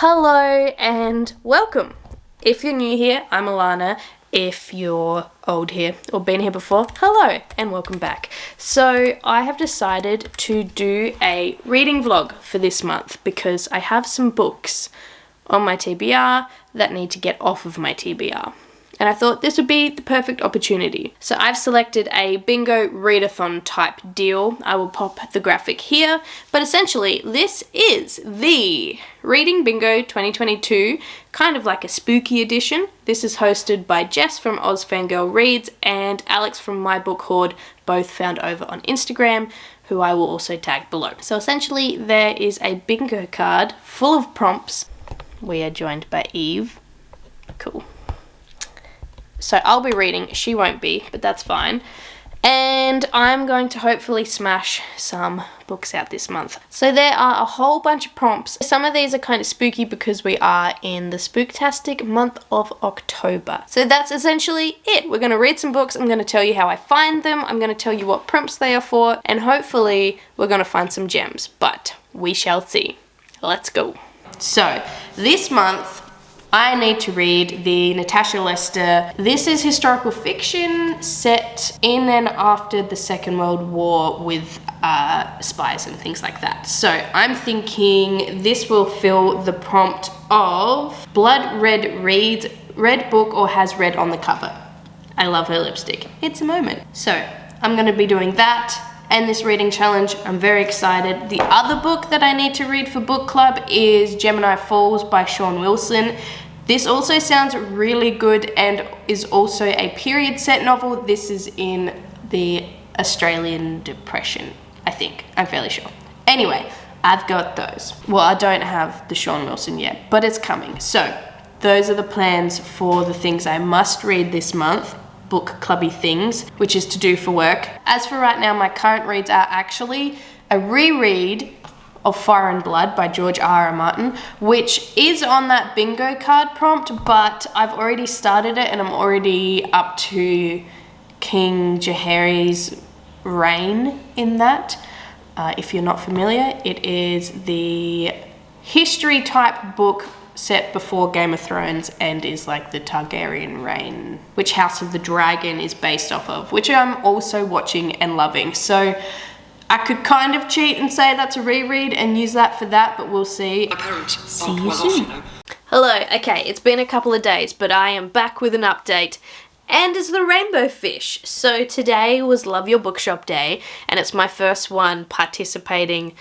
Hello and welcome. If you're new here, I'm Alana. If you're old here or been here before, hello and welcome back. So I have decided to do a reading vlog for this month because I have some books on my TBR that need to get off of my TBR. And I thought this would be the perfect opportunity. So I've selected a bingo readathon type deal. I will pop the graphic here, but essentially this is the Reading Bingo 2022, kind of like a spooky edition. This is hosted by Jess from Oz Fangirl Reads and Alex from My Book Hoard, both found over on Instagram, who I will also tag below. So essentially there is a bingo card full of prompts. We are joined by Eve. Cool. So I'll be reading, she won't be, but that's fine. And I'm going to hopefully smash some books out this month. So there are a whole bunch of prompts. Some of these are kind of spooky because we are in the spooktastic month of October. So that's essentially it. We're going to read some books. I'm going to tell you how I find them. I'm going to tell you what prompts they are for. And hopefully we're going to find some gems. But we shall see. Let's go. So this month I need to read the Natasha Lester. This is historical fiction set in and after the Second World War with spies and things like that. So I'm thinking this will fill the prompt of Blood Red Reads, red book or has red on the cover. I love her lipstick. It's a moment. So I'm going to be doing that and this reading challenge. I'm very excited. The other book that I need to read for book club is Gemini Falls by Sean Wilson. This also sounds really good and is also a period set novel. This is in the Australian Depression, I think. I'm fairly sure. Anyway, I've got those. Well, I don't have the Sean Wilson yet, but it's coming. So those are the plans for the things I must read this month. Book clubby things, which is to do for work. As for right now, my current reads are actually a reread of Fire and Blood by George R.R. Martin, which is on that bingo card prompt, but I've already started it and I'm already up to King Jaehaerys' reign in that. If you're not familiar, it is the history type book set before Game of Thrones and is like the Targaryen reign, which House of the Dragon is based off of, which I'm also watching and loving. So I could kind of cheat and say that's a reread and use that for that, but we'll see. See you soon. Hello, okay, it's been a couple of days, but I am back with an update, and it's the Rainbow Fish. So today was Love Your Bookshop Day, and it's my first one participating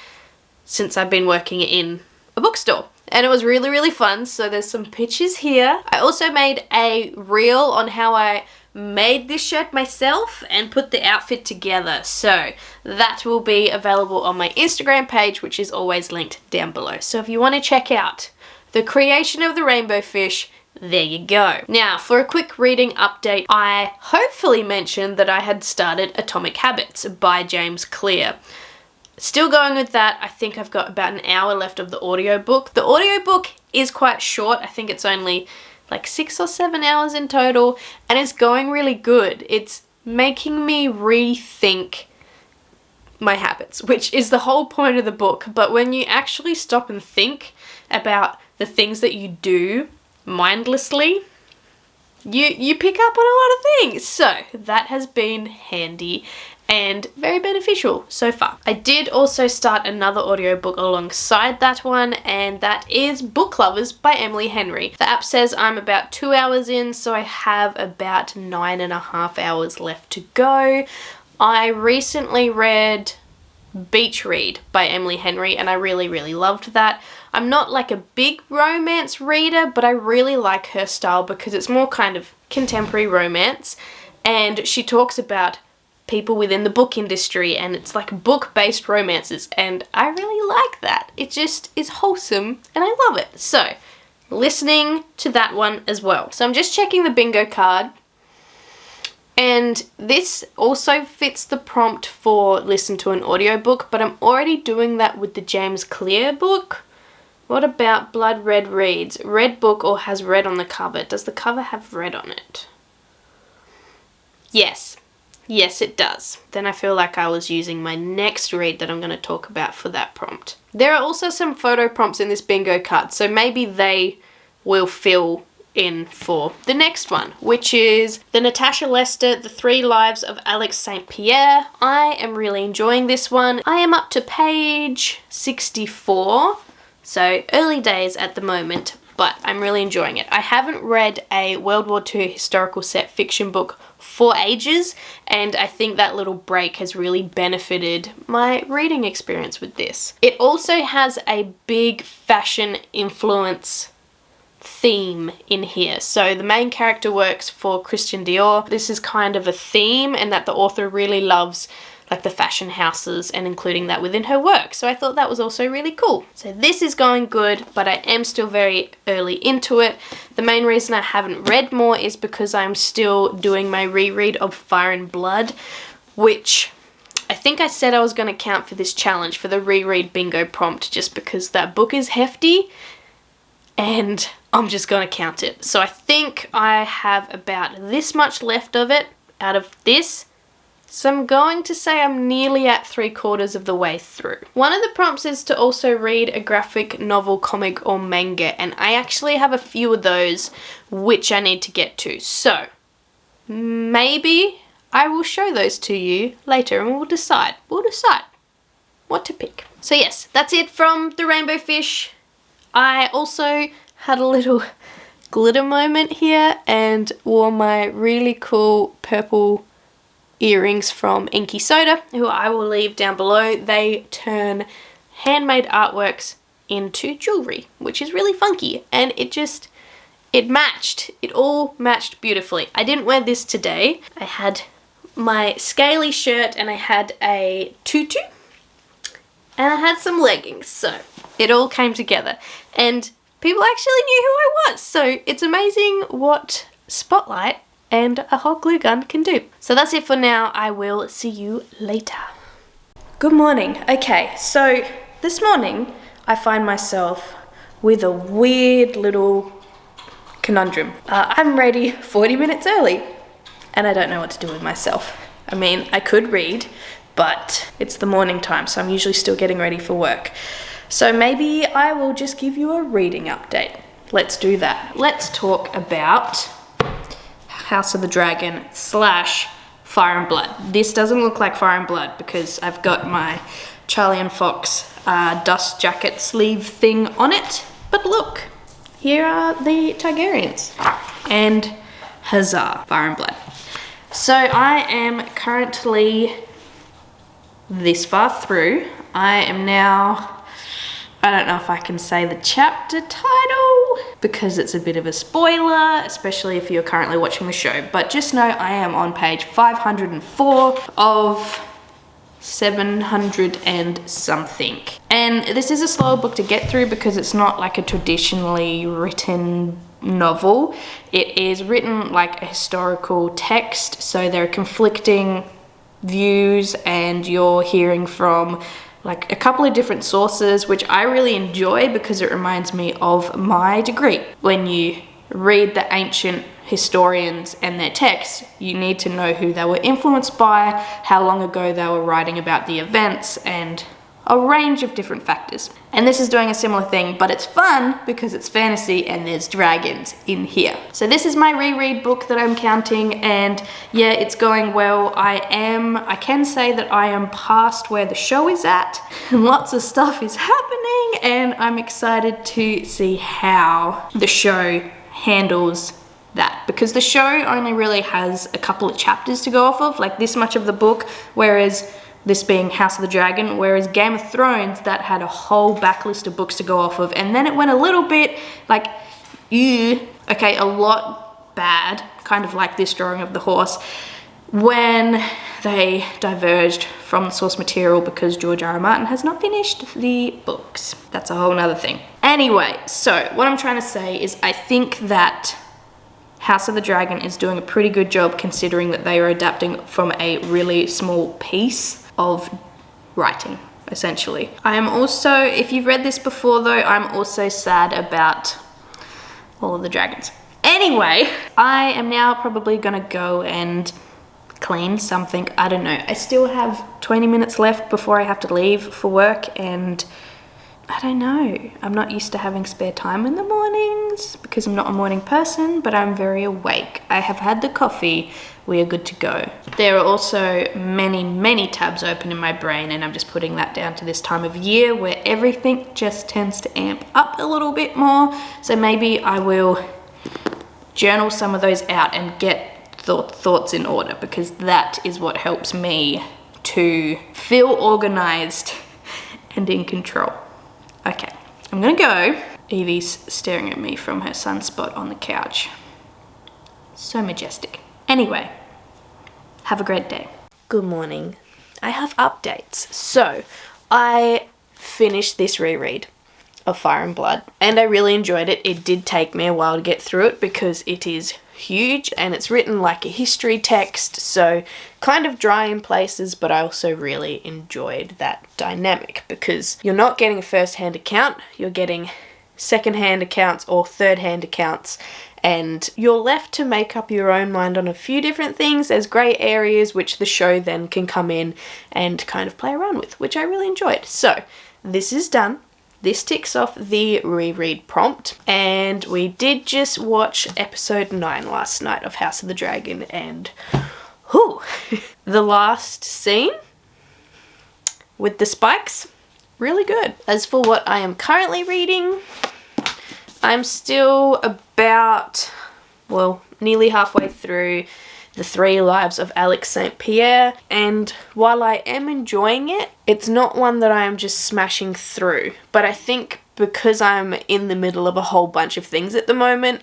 since I've been working in a bookstore. And it was really, really fun, so there's some pictures here. I also made a reel on how I made this shirt myself and put the outfit together, so that will be available on my Instagram page, which is always linked down below. So if you want to check out the creation of the Rainbow Fish, there you go. Now for a quick reading update, I hopefully mentioned that I had started Atomic Habits by James Clear. Still going with that. I think I've got about an hour left of the audiobook. The audiobook is quite short. I think it's only like 6 or 7 hours in total, and it's going really good. It's making me rethink my habits, which is the whole point of the book. But when you actually stop and think about the things that you do mindlessly, you pick up on a lot of things. So that has been handy and very beneficial so far. I did also start another audiobook alongside that one, and that is Book Lovers by Emily Henry. The app says I'm about 2 hours in, so I have about 9.5 hours left to go. I recently read Beach Read by Emily Henry, and I really, really loved that. I'm not like a big romance reader, but I really like her style because it's more kind of contemporary romance, and she talks about people within the book industry, and it's like book-based romances, and I really like that. It just is wholesome and I love it. So listening to that one as well. So I'm just checking the bingo card, and this also fits the prompt for listen to an audiobook, but I'm already doing that with the James Clear book. What about Blood Red Reads? Red book or has red on the cover. Does the cover have red on it? Yes. Yes, it does. Then I feel like I was using my next read that I'm going to talk about for that prompt. There are also some photo prompts in this bingo card, so maybe they will fill in for the next one, which is the Natasha Lester, The 3 Lives of Alex St. Pierre. I am really enjoying this one. I am up to page 64, so early days at the moment, but I'm really enjoying it. I haven't read a World War II historical set fiction book for ages, and I think that little break has really benefited my reading experience with this. It also has a big fashion influence theme in here. So the main character works for Christian Dior. This is kind of a theme, and that the author really loves like the fashion houses and including that within her work. So I thought that was also really cool. So this is going good, but I am still very early into it. The main reason I haven't read more is because I'm still doing my reread of Fire and Blood, which I think I said I was going to count for this challenge for the reread bingo prompt, just because that book is hefty and I'm just going to count it. So I think I have about this much left of it out of this. So I'm going to say I'm nearly at 3/4 of the way through. One of the prompts is to also read a graphic novel, comic, or manga, and I actually have a few of those which I need to get to. So maybe I will show those to you later and we'll decide what to pick. So yes, that's it from the Rainbow Fish. I also had a little glitter moment here and wore my really cool purple earrings from Inky Soda, who I will leave down below. They turn handmade artworks into jewelry, which is really funky, and it matched. It all matched beautifully. I didn't wear this today. I had my scaly shirt and I had a tutu and I had some leggings, so it all came together and people actually knew who I was. So it's amazing what spotlight and a hot glue gun can do. So that's it for now. I will see you later. Good morning. Okay, so this morning I find myself with a weird little conundrum. I'm ready 40 minutes early and I don't know what to do with myself. I mean, I could read, but it's the morning time, so I'm usually still getting ready for work. So maybe I will just give you a reading update. Let's do that. Let's talk about House of the Dragon / Fire and Blood. This doesn't look like Fire and Blood because I've got my Charlie and Fox dust jacket sleeve thing on it. But look, here are the Targaryens and huzzah, Fire and Blood. So I am currently this far through. I am now, I don't know if I can say the chapter title because it's a bit of a spoiler, especially if you're currently watching the show, but just know I am on page 504 of 700 and something. And this is a slower book to get through because it's not like a traditionally written novel. It is written like a historical text, so there are conflicting views and you're hearing from like a couple of different sources, which I really enjoy because it reminds me of my degree. When you read the ancient historians and their texts, you need to know who they were influenced by, how long ago they were writing about the events, and a range of different factors. And this is doing a similar thing, but it's fun because it's fantasy and there's dragons in here. So this is my reread book that I'm counting, and yeah, it's going well. I can say that I am past where the show is at, and lots of stuff is happening, and I'm excited to see how the show handles that, because the show only really has a couple of chapters to go off of, like this much of the book, whereas this being House of the Dragon, whereas Game of Thrones, that had a whole backlist of books to go off of, and then it went a little bit like, okay, a lot bad, kind of like this drawing of the horse, when they diverged from the source material because George R. R. Martin has not finished the books. That's a whole nother thing. Anyway, so what I'm trying to say is I think that House of the Dragon is doing a pretty good job considering that they are adapting from a really small piece of writing, essentially. I am also, if you've read this before though, I'm also sad about all of the dragons. Anyway, I am now probably gonna go and clean something. I don't know. I still have 20 minutes left before I have to leave for work, and I don't know. I'm not used to having spare time in the mornings because I'm not a morning person, but I'm very awake. I have had the coffee. We are good to go. There are also many tabs open in my brain, and I'm just putting that down to this time of year where everything just tends to amp up a little bit more. So maybe I will journal some of those out and get thoughts in order, because that is what helps me to feel organized and in control. Okay, I'm gonna go. Evie's staring at me from her sunspot on the couch. So majestic. Anyway, have a great day. Good morning. I have updates. So, I finished this reread of Fire and Blood, and I really enjoyed it. It did take me a while to get through it because it is huge and it's written like a history text, so kind of dry in places, but I also really enjoyed that dynamic because you're not getting a first-hand account, you're getting second-hand accounts or third-hand accounts, and you're left to make up your own mind on a few different things. There's grey areas which the show then can come in and kind of play around with, which I really enjoyed. So this is done. This ticks off the reread prompt, and we did just watch episode 9 last night of House of the Dragon, and whew, the last scene with the spikes, really good. As for what I am currently reading, I'm still about, well, nearly halfway through The 3 Lives of Alex St. Pierre, and while I am enjoying it, it's not one that I am just smashing through, but I think because I'm in the middle of a whole bunch of things at the moment,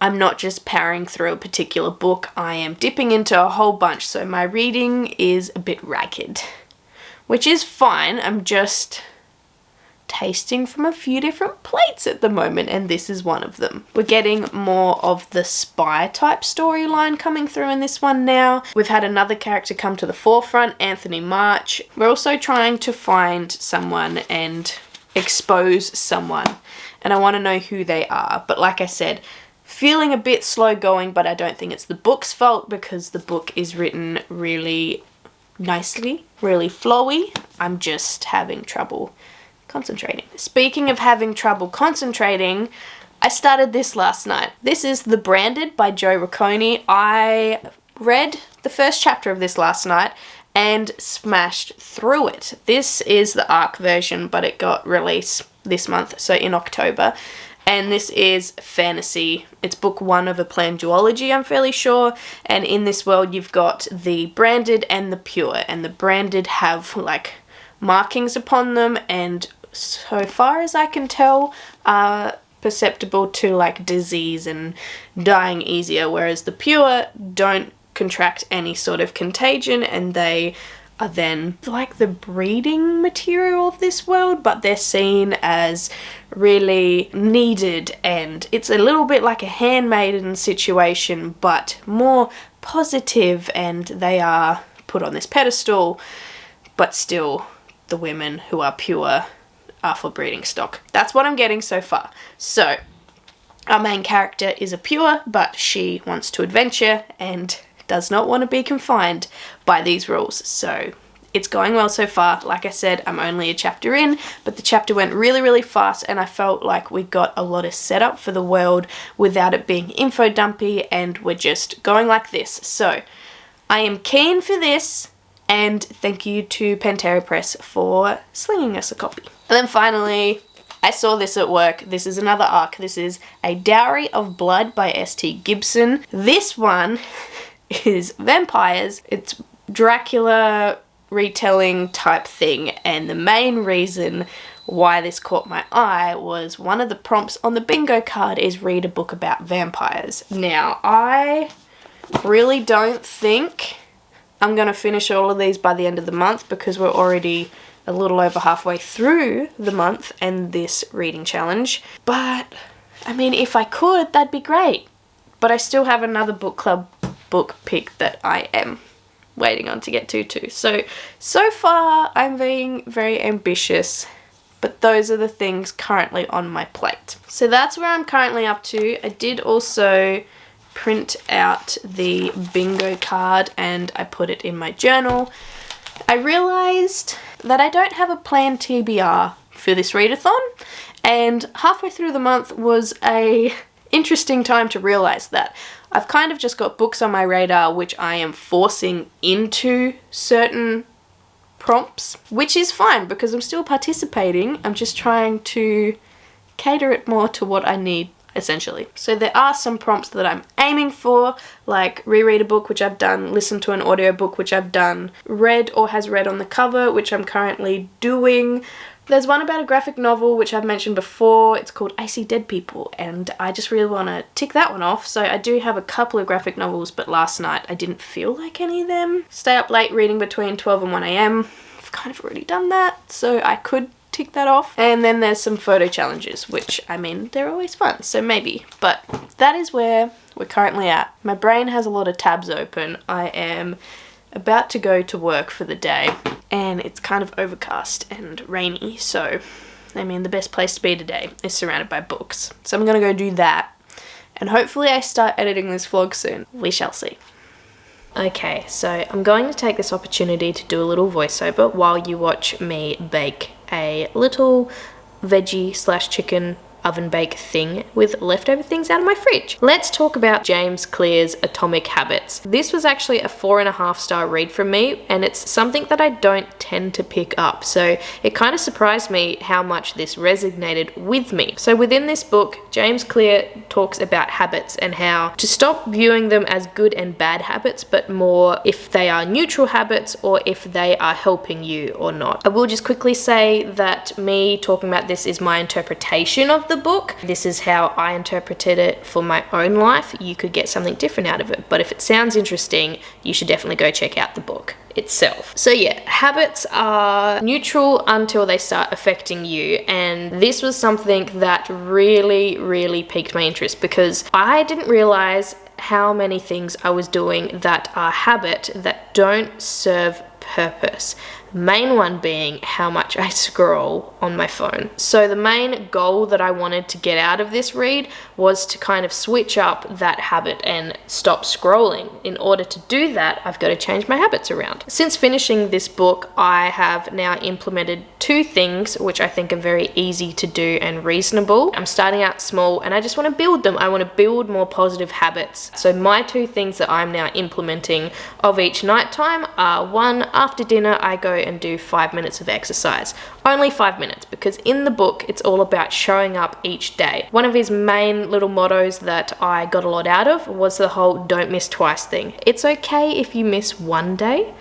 I'm not just powering through a particular book, I am dipping into a whole bunch, so my reading is a bit ragged, which is fine. I'm just tasting from a few different plates at the moment, and this is one of them. We're getting more of the spy type storyline coming through in this one now. We've had another character come to the forefront, Anthony March. We're also trying to find someone and expose someone, and I want to know who they are. But like I said, feeling a bit slow going, but I don't think it's the book's fault because the book is written really nicely, really flowy. I'm just having trouble concentrating. Speaking of having trouble concentrating, I started this last night. This is The Bandit by Joe Riccone. I read the first chapter of this last night and smashed through it. This is the ARC version, but it got released this month, so in October. And this is fantasy. It's book 1 of a planned duology, I'm fairly sure. And in this world, you've got the branded and the pure. And the branded have like markings upon them, and so far as I can tell, are perceptible to like disease and dying easier, whereas the pure don't contract any sort of contagion, and they are then like the breeding material of this world, but they're seen as really needed, and it's a little bit like a handmaiden situation, but more positive, and they are put on this pedestal, but still the women who are pure are for breeding stock. That's what I'm getting so far. So our main character is a pure, but she wants to adventure and does not want to be confined by these rules. So it's going well so far. Like I said, I'm only a chapter in, but the chapter went really fast, and I felt like we got a lot of setup for the world without it being info dumpy, and we're just going like this. So I am keen for this, and thank you to Pantera Press for slinging us a copy. And then finally, I saw this at work. This is another ARC. This is A Dowry of Blood by S.T. Gibson. This one is vampires. It's Dracula retelling type thing, and the main reason why this caught my eye was one of the prompts on the bingo card is read a book about vampires. Now, I really don't think I'm going to finish all of these by the end of the month because we're already a little over halfway through the month and this reading challenge. But, I mean, if I could, that'd be great. But I still have another book club book pick that I am waiting on to get to too. So far, I'm being very ambitious, but those are the things currently on my plate. So that's where I'm currently up to. I did also print out the bingo card and I put it in my journal, I realised that I don't have a planned TBR for this readathon, and halfway through the month was a interesting time to realise that. I've kind of just got books on my radar which I am forcing into certain prompts, which is fine because I'm still participating. I'm just trying to cater it more to what I need, essentially. So there are some prompts that I'm aiming for, like reread a book, which I've done, listen to an audiobook, which I've done, read or has read on the cover, which I'm currently doing. There's one about a graphic novel, which I've mentioned before. It's called I See Dead People, and I just really want to tick that one off. So I do have a couple of graphic novels, but last night I didn't feel like any of them. Stay up late reading between 12 and 1 a.m. I've kind of already done that, so I could tick that off. And then there's some photo challenges, which, I mean, they're always fun, so maybe. But that is where we're currently at. My brain has a lot of tabs open. I am about to go to work for the day, and it's kind of overcast and rainy, so I mean the best place to be today is surrounded by books. So I'm gonna go do that, and hopefully I start editing this vlog soon. We shall see. Okay, so I'm going to take this opportunity to do a little voiceover while you watch me bake a little veggie slash chicken oven bake thing with leftover things out of my fridge. Let's talk about James Clear's Atomic Habits. This was actually a 4.5-star read from me, and it's something that I don't tend to pick up, so it kind of surprised me how much this resonated with me. So within this book, James Clear talks about habits and how to stop viewing them as good and bad habits, but more if they are neutral habits or if they are helping you or not. I will just quickly say that me talking about this is my interpretation of the book. This is how I interpreted it for my own life. You could get something different out of it, but if it sounds interesting, you should definitely go check out the book itself. So yeah, habits are neutral until they start affecting you, and this was something that really piqued my interest because I didn't realize how many things I was doing that are habit that don't serve purpose. Main one being how much I scroll on my phone. So the main goal that I wanted to get out of this read was to kind of switch up that habit and stop scrolling. In order to do that, I've got to change my habits around. Since finishing this book, I have now implemented 2 things which I think are very easy to do and reasonable. I'm starting out small and I just want to build them. I want to build more positive habits. So my 2 things that I'm now implementing of each nighttime are: 1, after dinner I go and do 5 minutes of exercise. Only 5 minutes, because in the book it's all about showing up each day. One of his main little mottos that I got a lot out of was the whole don't miss twice thing. It's okay if you miss one day,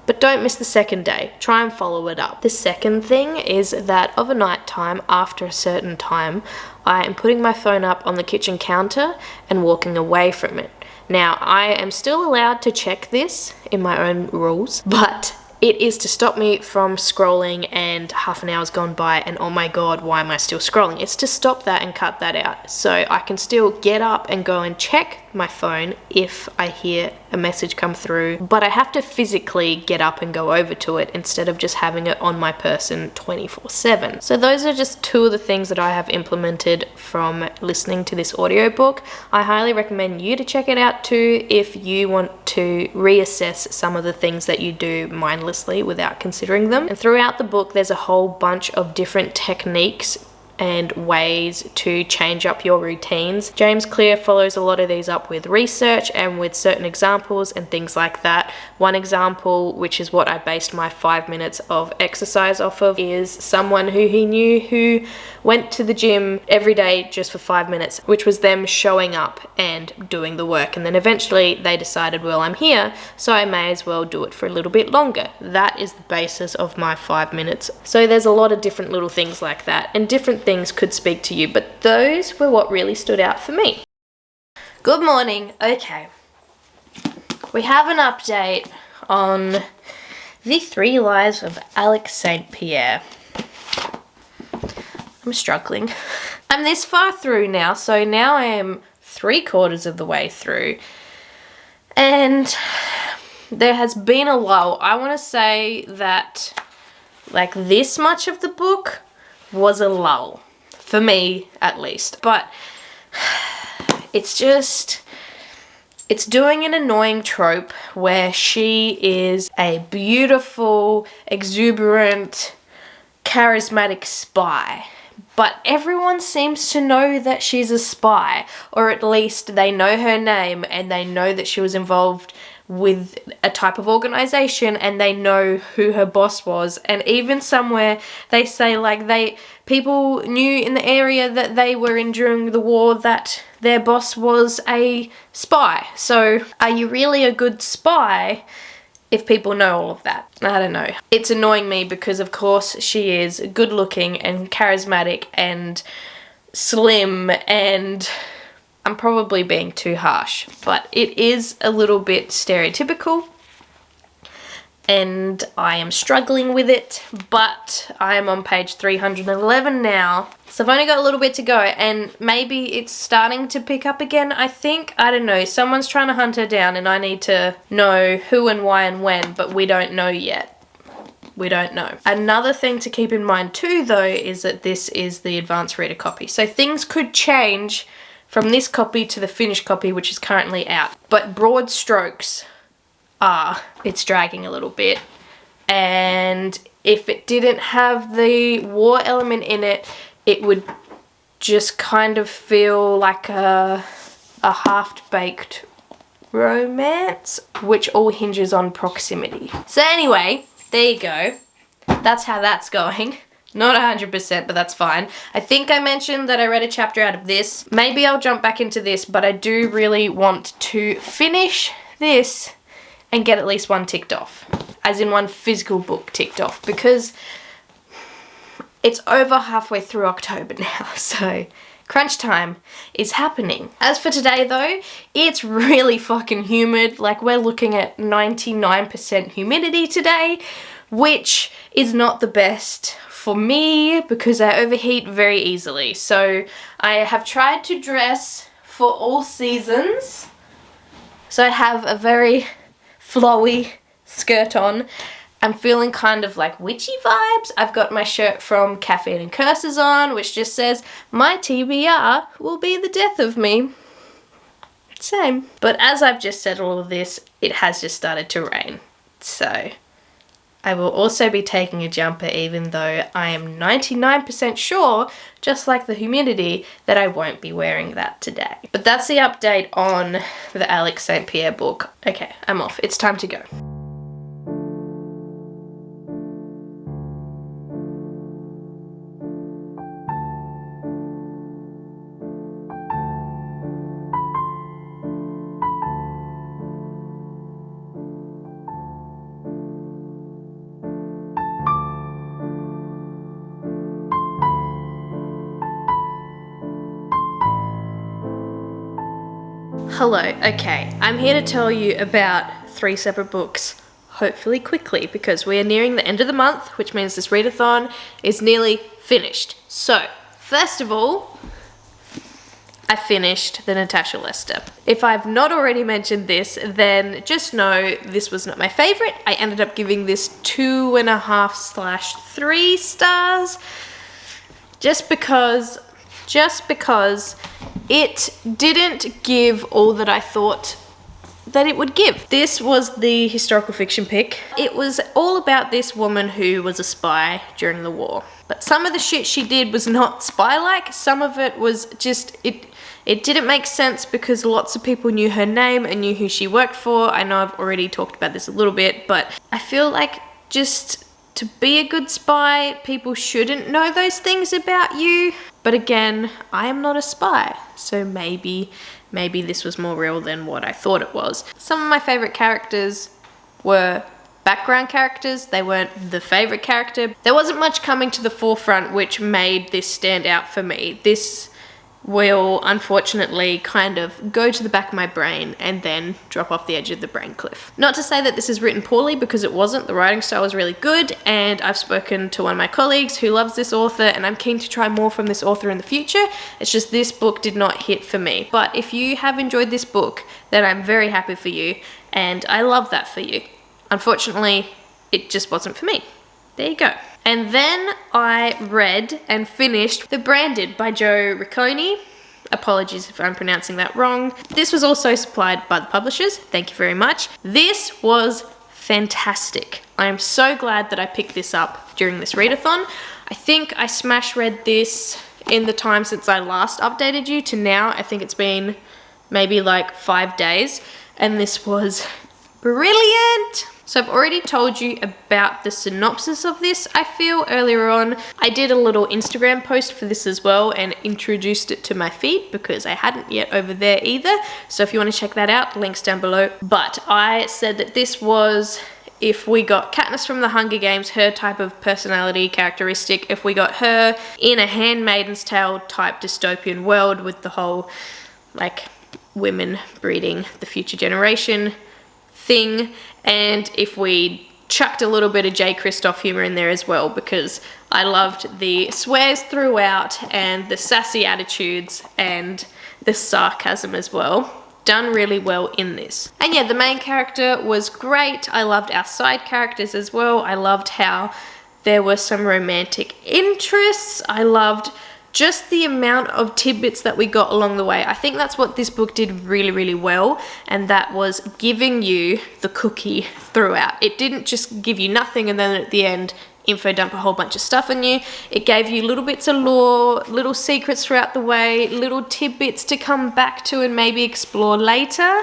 but don't miss the second day. Try and follow it up. The second thing is that of a night time, after a certain time, I am putting my phone up on the kitchen counter and walking away from it. Now, I am still allowed to check this in my own rules, but it is to stop me from scrolling and half an hour's gone by and oh my god, why am I still scrolling? It's to stop that and cut that out. So I can still get up and go and check my phone if I hear a message come through, but I have to physically get up and go over to it instead of just having it on my person 24/7. So those are just 2 of the things that I have implemented from listening to this audiobook. I highly recommend you to check it out too if you want to reassess some of the things that you do mindlessly without considering them. And throughout the book, there's a whole bunch of different techniques and ways to change up your routines. James Clear follows a lot of these up with research and with certain examples and things like that. One example, which is what I based my 5 minutes of exercise off of, is someone who he knew who went to the gym every day just for 5 minutes, which was them showing up and doing the work. And then eventually they decided, well, I'm here, so I may as well do it for a little bit longer. That is the basis of my 5 minutes. So there's a lot of different little things like that, and different things could speak to you, but those were what really stood out for me. Good morning. Okay. We have an update on the 3 lives of Alex St. Pierre. I'm struggling. I'm this far through now, so now I am 3/4 of the way through. And there has been a lull. I want to say that like this much of the book was a lull. For me, at least. But it's just, It's doing an annoying trope where she is a beautiful, exuberant, charismatic spy. But everyone seems to know that she's a spy, or at least they know her name and they know that she was involved with a type of organization and they know who her boss was. And even somewhere they say like people knew in the area that they were in during the war that their boss was a spy. So are you really a good spy if people know all of that? I don't know. It's annoying me because of course she is good looking and charismatic and slim, and I'm probably being too harsh, but it is a little bit stereotypical and I am struggling with it, but I am on page 311 now. So I've only got a little bit to go and maybe it's starting to pick up again, I think. I don't know. Someone's trying to hunt her down and I need to know who and why and when, but we don't know yet. We don't know. Another thing to keep in mind too though is that this is the advanced reader copy. So things could change from this copy to the finished copy, which is currently out. But broad strokes are, it's dragging a little bit. And if it didn't have the war element in it, it would just kind of feel like a half-baked romance, which all hinges on proximity. So anyway, there you go. That's how that's going. Not 100%, but that's fine. I think I mentioned that I read a chapter out of this. Maybe I'll jump back into this, but I do really want to finish this and get at least one ticked off. As in one physical book ticked off, because it's over halfway through October now, so crunch time is happening. As for today though, it's really fucking humid. Like we're looking at 99% humidity today, which is not the best for me because I overheat very easily. So I have tried to dress for all seasons. So I have a very flowy skirt on. I'm feeling kind of like witchy vibes. I've got my shirt from Caffeine and Curses on, which just says, my TBR will be the death of me. Same. But as I've just said all of this, it has just started to rain. So I will also be taking a jumper even though I am 99% sure, just like the humidity, that I won't be wearing that today. But that's the update on the Alex St. Pierre book. Okay, I'm off. It's time to go. Hello, okay, I'm here to tell you about 3 separate books, hopefully quickly, because we are nearing the end of the month, which means this readathon is nearly finished. So, first of all, I finished the Natasha Lester. If I've not already mentioned this, then just know this was not my favorite. I ended up giving this 2.5/3 stars, just because it didn't give all that I thought that it would give. This was the historical fiction pick. It was all about this woman who was a spy during the war. But some of the shit she did was not spy-like. Some of it was just, it didn't make sense because lots of people knew her name and knew who she worked for. I know I've already talked about this a little bit, but I feel like just to be a good spy, people shouldn't know those things about you. But again, I am not a spy, so maybe this was more real than what I thought it was. Some of my favorite characters were background characters. They weren't the favorite character. There wasn't much coming to the forefront which made this stand out for me. This will unfortunately kind of go to the back of my brain and then drop off the edge of the brain cliff. Not to say that this is written poorly, because it wasn't. The writing style was really good, and I've spoken to one of my colleagues who loves this author, and I'm keen to try more from this author in the future. It's just this book did not hit for me. But if you have enjoyed this book, then I'm very happy for you, and I love that for you. Unfortunately, it just wasn't for me. There you go. And then I read and finished The Bandit by Joe Riccone. Apologies if I'm pronouncing that wrong. This was also supplied by the publishers. Thank you very much. This was fantastic. I am so glad that I picked this up during this readathon. I think I smash read this in the time since I last updated you to now. I think it's been maybe like 5 days, and this was brilliant. So I've already told you about the synopsis of this, I feel, earlier on. I did a little Instagram post for this as well and introduced it to my feed because I hadn't yet over there either. So if you want to check that out, links down below. But I said that this was, if we got Katniss from the Hunger Games, her type of personality characteristic, if we got her in a Handmaid's Tale type dystopian world with the whole, like, women breeding the future generation thing, and if we chucked a little bit of J. Kristoff humor in there as well, because I loved the swears throughout and the sassy attitudes and the sarcasm as well. Done really well in this. And yeah, the main character was great. I loved our side characters as well. I loved how there were some romantic interests. I loved just the amount of tidbits that we got along the way. I think that's what this book did really, really well, and that was giving you the cookie throughout. It didn't just give you nothing and then at the end info dump a whole bunch of stuff on you. It gave you little bits of lore, little secrets throughout the way, little tidbits to come back to and maybe explore later.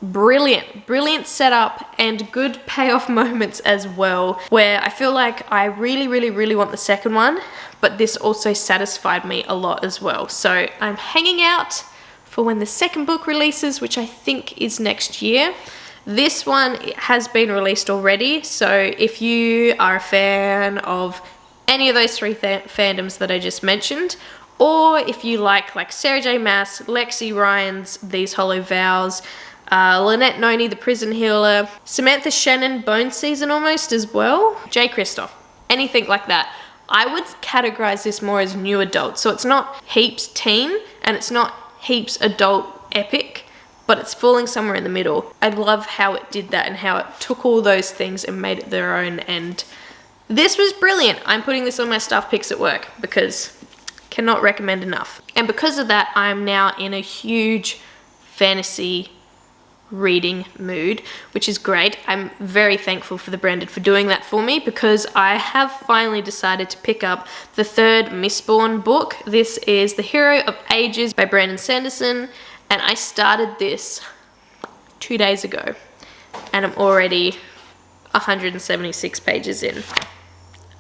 Brilliant setup and good payoff moments as well, where I feel like I really want the second one, but this also satisfied me a lot as well. So I'm hanging out for when the second book releases, which I think is next year. This one has been released already, so if you are a fan of any of those three fandoms that I just mentioned, or if you like Sarah J. Maas, Lexi Ryan's These Hollow Vows, Lynette Noni, The Prison Healer, Samantha Shannon, Bone Season almost as well, J. Kristoff, anything like that, I would categorize this more as new adult. So it's not heaps teen and it's not heaps adult epic, but it's falling somewhere in the middle. I love how it did that and how it took all those things and made it their own, and this was brilliant. I'm putting this on my staff picks at work because cannot recommend enough. And because of that, I'm now in a huge fantasy reading mood, which is great. I'm very thankful for the Bandit for doing that for me, because I have finally decided to pick up the third Mistborn book. This is The Hero of Ages by Brandon Sanderson, and I started this 2 days ago and I'm already 176 pages in.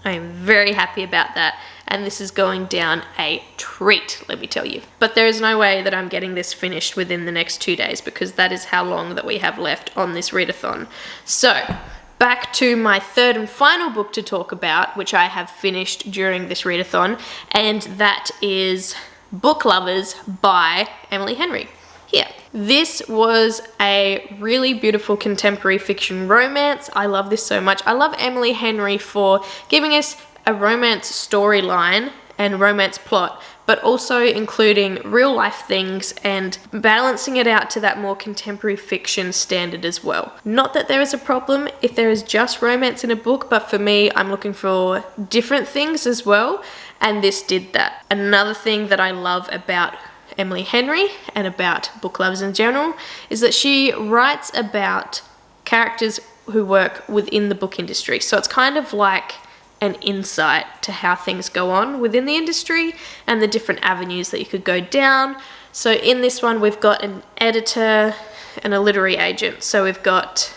I am very happy about that, and this is going down a treat, let me tell you. But there is no way that I'm getting this finished within the next 2 days, because that is how long that we have left on this readathon. So, back to my third and final book to talk about, which I have finished during this readathon, and that is Book Lovers by Emily Henry. Here. This was a really beautiful contemporary fiction romance. I love this so much. I love Emily Henry for giving us a romance storyline and romance plot, but also including real life things and balancing it out to that more contemporary fiction standard as well. Not that there is a problem if there is just romance in a book, but for me, I'm looking for different things as well, and this did that. Another thing that I love about Emily Henry and about book lovers in general is that she writes about characters who work within the book industry. So it's kind of like an insight to how things go on within the industry and the different avenues that you could go down. So in this one, we've got an editor and a literary agent. So we've got,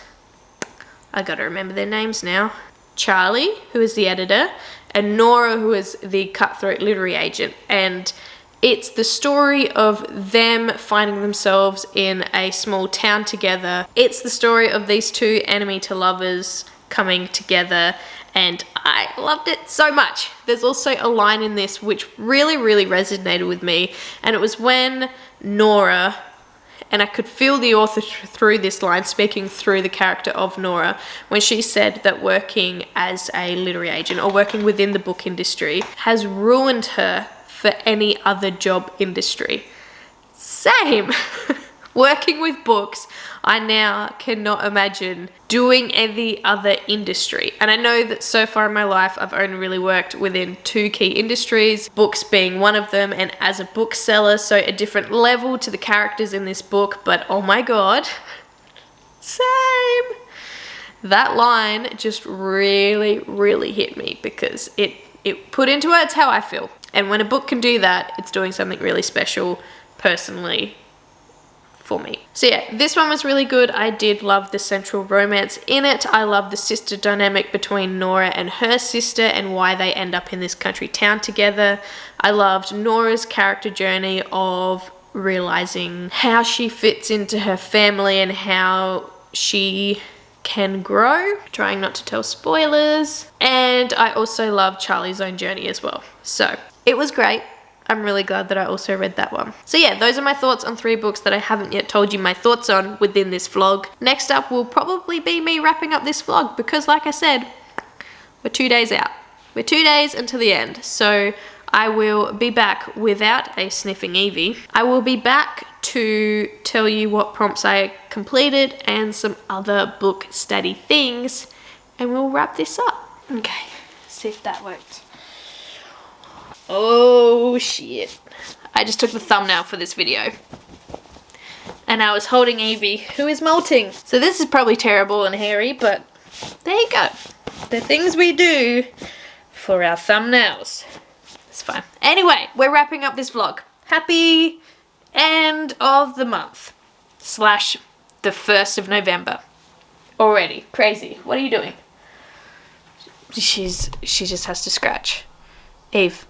I gotta remember their names now, Charlie, who is the editor, and Nora, who is the cutthroat literary agent. And it's the story of them finding themselves in a small town together. It's the story of these two enemy to lovers coming together, and I loved it so much. There's also a line in this which really resonated with me, and it was when Nora, and I could feel the author through this line speaking through the character of Nora, when she said that working as a literary agent or working within the book industry has ruined her for any other job industry. Same. Working with books, I now cannot imagine doing any other industry. And I know that so far in my life, I've only really worked within 2 key industries, books being one of them, and as a bookseller, so a different level to the characters in this book, but oh my God, same. That line just really, really hit me because it put into words how I feel. And when a book can do that, it's doing something really special personally for me. So yeah, this one was really good. I did love the central romance in it. I love the sister dynamic between Nora and her sister and why they end up in this country town together. I loved Nora's character journey of realizing how she fits into her family and how she can grow. Trying not to tell spoilers. And I also love Charlie's own journey as well. So it was great. I'm really glad that I also read that one. So yeah, those are my thoughts on 3 books that I haven't yet told you my thoughts on within this vlog. Next up will probably be me wrapping up this vlog because like I said, we're 2 days out. We're 2 days until the end. So I will be back without a sniffing Evie. I will be back to tell you what prompts I completed and some other book study things, and we'll wrap this up. Okay, see if that worked. Oh shit. I just took the thumbnail for this video. And I was holding Evie, who is molting. So this is probably terrible and hairy, but there you go. The things we do for our thumbnails. It's fine. Anyway, we're wrapping up this vlog. Happy end of the month. / the 1st of November. Already. Crazy. What are you doing? She just has to scratch. Eve.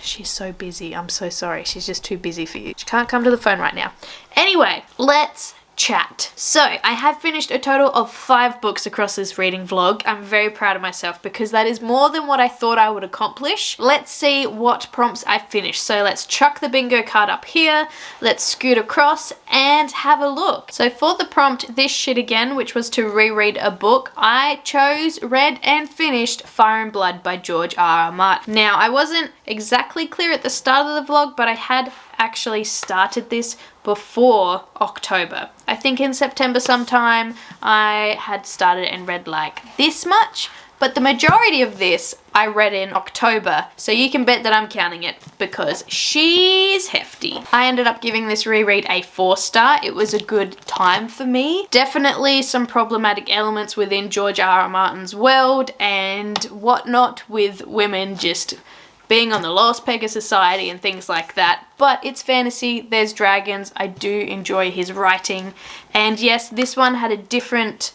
She's so busy. I'm so sorry. She's just too busy for you. She can't come to the phone right now. Anyway, let's chat. So I have finished a total of 5 books across this reading vlog. I'm very proud of myself because that is more than what I thought I would accomplish. Let's see what prompts I finished. So let's chuck the bingo card up here. Let's scoot across and have a look. So for the prompt, this shit again, which was to reread a book, I chose, read and finished Fire and Blood by George R.R. Martin. Now I wasn't exactly clear at the start of the vlog, but I had actually started this before October. I think in September sometime I had started and read like this much, but the majority of this I read in October, so you can bet that I'm counting it because she's hefty. I ended up giving this reread a 4-star. It was a good time for me. Definitely some problematic elements within George R.R. Martin's world and whatnot with women just being on the lowest peg of society and things like that, but it's fantasy, there's dragons, I do enjoy his writing, and yes, this one had a different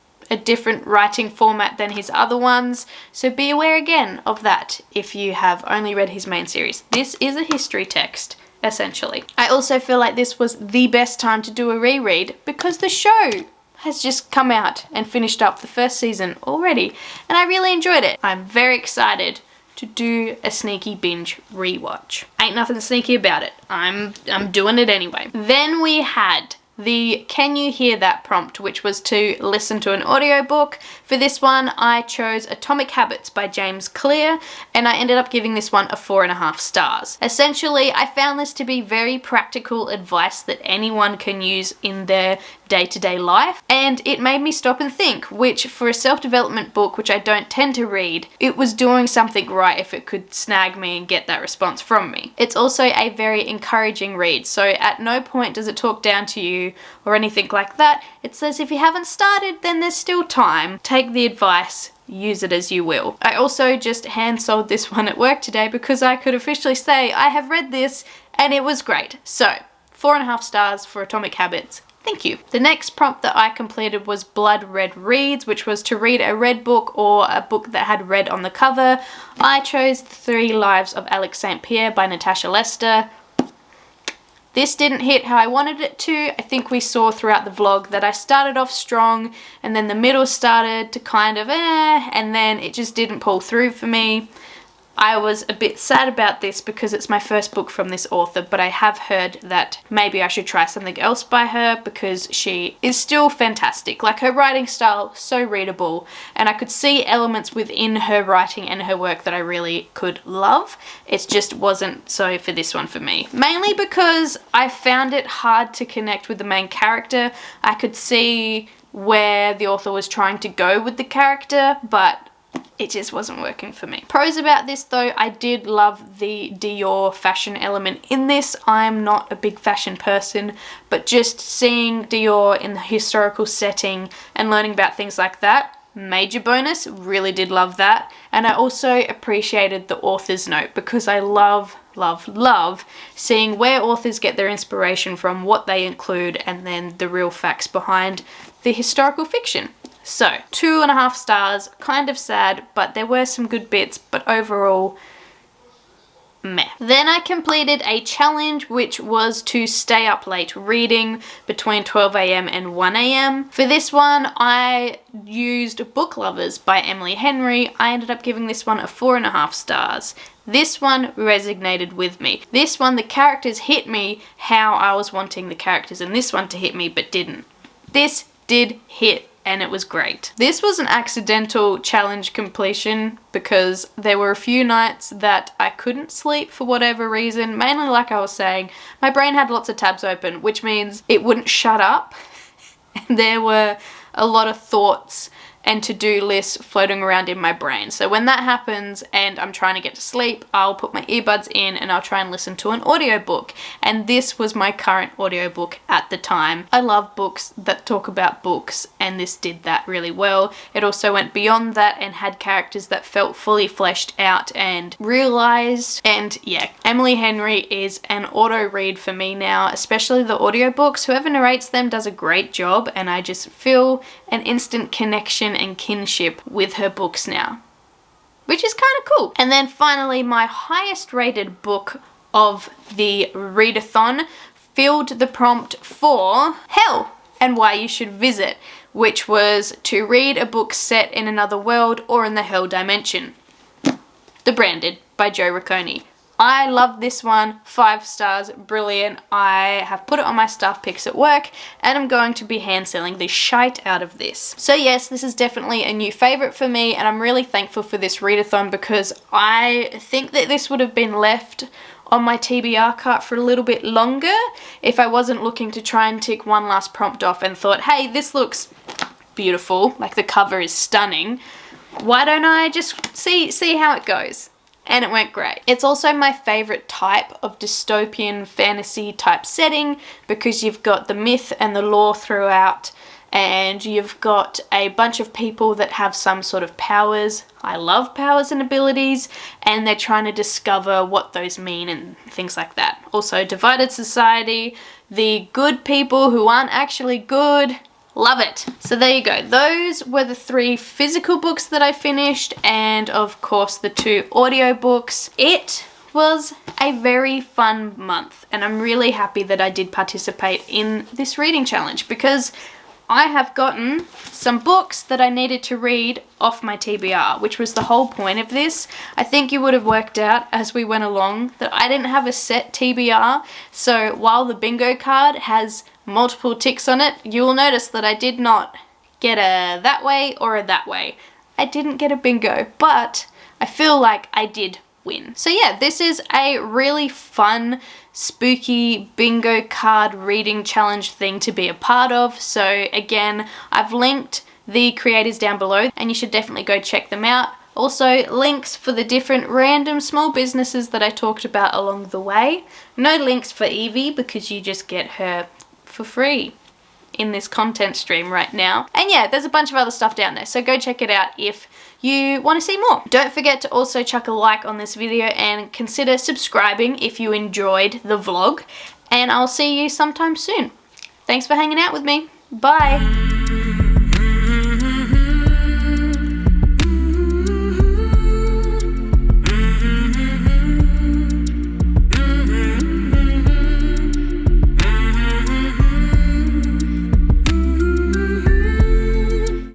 writing format than his other ones, so be aware again of that if you have only read his main series. This is a history text, essentially. I also feel like this was the best time to do a reread because the show has just come out and finished up the 1st season already, and I really enjoyed it. I'm very excited to do a sneaky binge rewatch. Ain't nothing sneaky about it. I'm doing it anyway. Then we had the Can You Hear That prompt, which was to listen to an audiobook. For this one, I chose Atomic Habits by James Clear, and I ended up giving this one a 4.5 stars. Essentially, I found this to be very practical advice that anyone can use in their day-to-day life, and it made me stop and think, which for a self-development book, which I don't tend to read, it was doing something right if it could snag me and get that response from me. It's also a very encouraging read, so at no point does it talk down to you or anything like that. It says if you haven't started, then there's still time. Take the advice, use it as you will. I also just hand sold this one at work today because I could officially say I have read this and it was great. So 4.5 stars for Atomic Habits. Thank you. The next prompt that I completed was Blood Red Reads, which was to read a red book or a book that had red on the cover. I chose The 3 Lives of Alex St. Pierre by Natasha Lester. This didn't hit how I wanted it to. I think we saw throughout the vlog that I started off strong and then the middle started to kind of and then it just didn't pull through for me. I was a bit sad about this because it's my first book from this author, but I have heard that maybe I should try something else by her because she is still fantastic. Like, her writing style, so readable, and I could see elements within her writing and her work that I really could love. It just wasn't so for this one for me. Mainly because I found it hard to connect with the main character. I could see where the author was trying to go with the character, but it just wasn't working for me. Pros about this though, I did love the Dior fashion element in this. I'm not a big fashion person, but just seeing Dior in the historical setting and learning about things like that, major bonus, really did love that. And I also appreciated the author's note because I love seeing where authors get their inspiration from, what they include, and then the real facts behind the historical fiction. So, 2.5 stars, kind of sad, but there were some good bits, but overall, meh. Then I completed a challenge which was to stay up late reading between 12 AM and 1 AM. For this one, I used Book Lovers by Emily Henry. I ended up giving this one a 4.5 stars. This one resonated with me. This one, the characters hit me how I was wanting the characters in this one to hit me, but didn't. This did hit, and it was great. This was an accidental challenge completion because there were a few nights that I couldn't sleep for whatever reason. Mainly, like I was saying, my brain had lots of tabs open, which means it wouldn't shut up. And there were a lot of thoughts and to-do lists floating around in my brain. So when that happens and I'm trying to get to sleep, I'll put my earbuds in and I'll try and listen to an audiobook. And this was my current audiobook at the time. I love books that talk about books, and this did that really well. It also went beyond that and had characters that felt fully fleshed out and realized. And yeah, Emily Henry is an auto read for me now, especially the audiobooks. Whoever narrates them does a great job, and I just feel an instant connection and kinship with her books now, which is kind of cool. And then finally, my highest rated book of the readathon filled the prompt for Hell and Why You Should Visit, which was to read a book set in another world or in the Hell dimension. The Bandit by Joe Riccone. I love this one, 5 stars, brilliant. I have put it on my staff picks at work and I'm going to be hand selling the shite out of this. So yes, this is definitely a new favourite for me, and I'm really thankful for this readathon because I think that this would have been left on my TBR cart for a little bit longer if I wasn't looking to try and tick one last prompt off and thought, hey, this looks beautiful, like the cover is stunning. Why don't I just see how it goes? And it went great. It's also my favourite type of dystopian fantasy type setting because you've got the myth and the lore throughout, and you've got a bunch of people that have some sort of powers. I love powers and abilities, and they're trying to discover what those mean and things like that. Also, divided society, the good people who aren't actually good. Love it. So there you go. Those were the 3 physical books that I finished, and of course the 2 audiobooks. It was a very fun month, and I'm really happy that I did participate in this reading challenge because I have gotten some books that I needed to read off my TBR, which was the whole point of this. I think you would have worked out as we went along that I didn't have a set TBR, so while the bingo card has multiple ticks on it, you will notice that I did not get a that way or a that way. I didn't get a bingo, but I feel like I did win. So yeah, this is a really fun, spooky bingo card reading challenge thing to be a part of. So again, I've linked the creators down below and you should definitely go check them out. Also, links for the different random small businesses that I talked about along the way. No links for Evie because you just get her for free in this content stream right now. And yeah, there's a bunch of other stuff down there, so go check it out if you want to see more. Don't forget to also chuck a like on this video and consider subscribing if you enjoyed the vlog, and I'll see you sometime soon. Thanks for hanging out with me. Bye!